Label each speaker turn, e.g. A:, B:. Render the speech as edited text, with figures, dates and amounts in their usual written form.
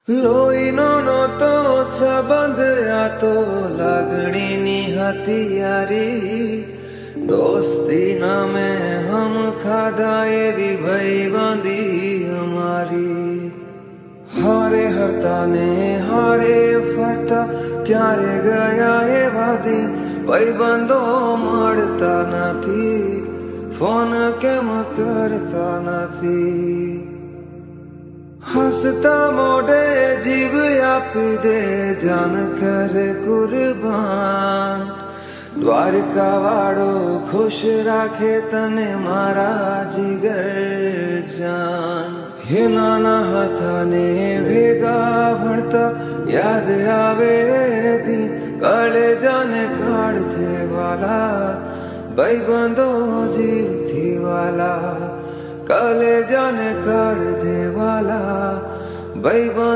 A: લોહીનો નહોતો સંબંધ આ તો લાગણીની હતી યારી, દોસ્તી નામે હમ ખાધા એવી ભાઈબંધી અમારી. હારે હરતા ને હારે ફરતા ક્યારે ગયા એવા દી, ભાઈબંધો મળતા નથી, ફોન કેમ કરતા નથી. હસતા મોઢે જીવ આપી દે જાન કરે કુરબાન, દ્વારકા વાળો ખુશ રાખે તને મારા જીગર જાન. હે નાના હતા ને ભેગા ભણતા યાદ આવે દી, કાળે જાને કાળજે વાલા, ભાઈબંધો જીવથી વાલા, કાલે જાને કાળજે વાલા, ભાઈબંધ.